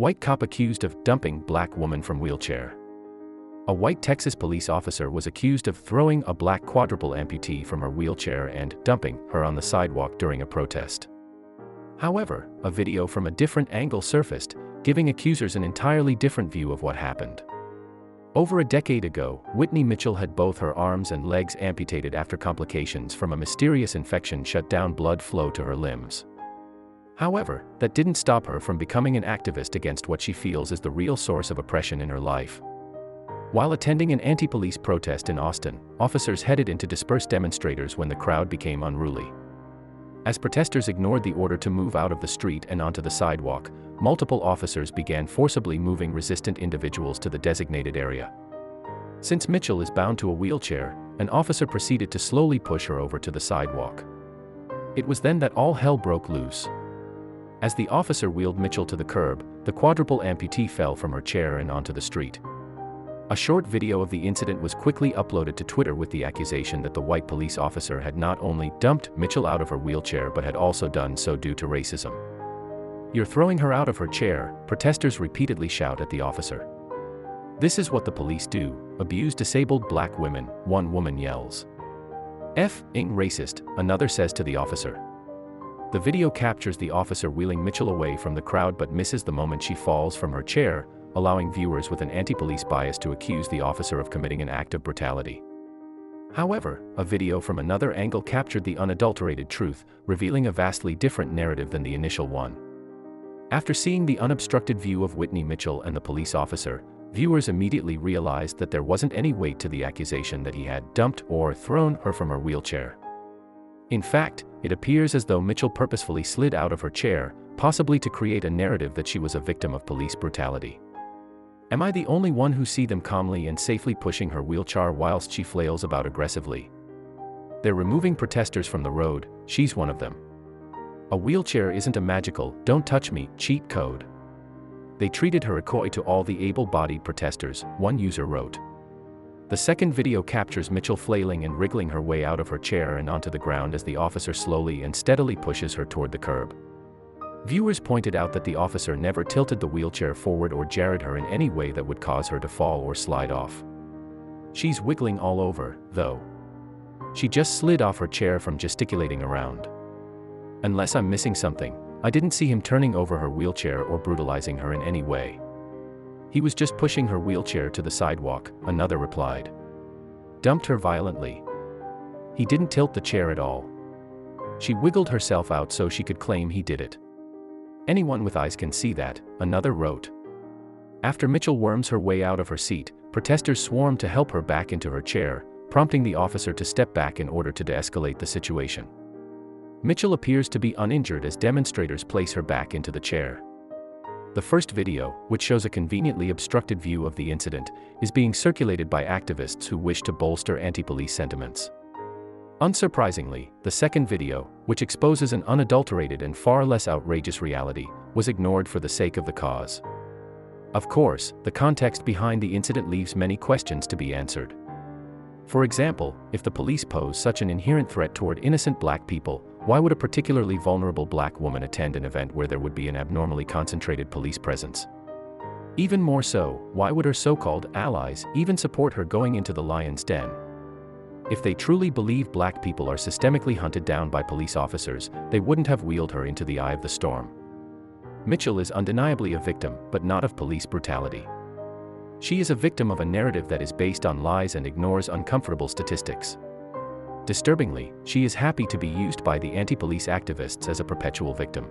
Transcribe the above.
White cop accused of dumping black woman from wheelchair. A white Texas police officer was accused of throwing a black quadruple amputee from her wheelchair and dumping her on the sidewalk during a protest. However, a video from a different angle surfaced, giving accusers an entirely different view of what happened. Over a decade ago, Whitney Mitchell had both her arms and legs amputated after complications from a mysterious infection shut down blood flow to her limbs. However, that didn't stop her from becoming an activist against what she feels is the real source of oppression in her life. While attending an anti-police protest in Austin, officers headed in to disperse demonstrators when the crowd became unruly. As protesters ignored the order to move out of the street and onto the sidewalk, multiple officers began forcibly moving resistant individuals to the designated area. Since Mitchell is bound to a wheelchair, an officer proceeded to slowly push her over to the sidewalk. It was then that all hell broke loose. As the officer wheeled Mitchell to the curb, the quadruple amputee fell from her chair and onto the street. A short video of the incident was quickly uploaded to Twitter with the accusation that the white police officer had not only dumped Mitchell out of her wheelchair but had also done so due to racism. "You're throwing her out of her chair," protesters repeatedly shout at the officer. "This is what the police do, abuse disabled black women," one woman yells. "F***ing racist," another says to the officer. The video captures the officer wheeling Mitchell away from the crowd but misses the moment she falls from her chair, allowing viewers with an anti-police bias to accuse the officer of committing an act of brutality. However, a video from another angle captured the unadulterated truth, revealing a vastly different narrative than the initial one. After seeing the unobstructed view of Whitney Mitchell and the police officer, viewers immediately realized that there wasn't any weight to the accusation that he had dumped or thrown her from her wheelchair. In fact, it appears as though Mitchell purposefully slid out of her chair, possibly to create a narrative that she was a victim of police brutality. Am I the only one who see them calmly and safely pushing her wheelchair whilst she flails about aggressively? They're removing protesters from the road, she's one of them. A wheelchair isn't a magical, don't touch me, cheat code. They treated her coy to all the able-bodied protesters, one user wrote. The second video captures Mitchell flailing and wriggling her way out of her chair and onto the ground as the officer slowly and steadily pushes her toward the curb. Viewers pointed out that the officer never tilted the wheelchair forward or jarred her in any way that would cause her to fall or slide off. She's wiggling all over, though. She just slid off her chair from gesticulating around. Unless I'm missing something, I didn't see him turning over her wheelchair or brutalizing her in any way. He was just pushing her wheelchair to the sidewalk, another replied. Dumped her violently. He didn't tilt the chair at all. She wiggled herself out so she could claim he did it. Anyone with eyes can see that, another wrote. After Mitchell worms her way out of her seat, protesters swarmed to help her back into her chair, prompting the officer to step back in order to de-escalate the situation. Mitchell appears to be uninjured as demonstrators place her back into the chair. The first video, which shows a conveniently obstructed view of the incident, is being circulated by activists who wish to bolster anti-police sentiments. Unsurprisingly, the second video, which exposes an unadulterated and far less outrageous reality, was ignored for the sake of the cause. Of course, the context behind the incident leaves many questions to be answered. For example, if the police pose such an inherent threat toward innocent black people, why would a particularly vulnerable black woman attend an event where there would be an abnormally concentrated police presence? Even more so, why would her so-called allies even support her going into the lion's den? If they truly believe black people are systemically hunted down by police officers, they wouldn't have wheeled her into the eye of the storm. Mitchell is undeniably a victim, but not of police brutality. She is a victim of a narrative that is based on lies and ignores uncomfortable statistics. Disturbingly, she is happy to be used by the anti-police activists as a perpetual victim.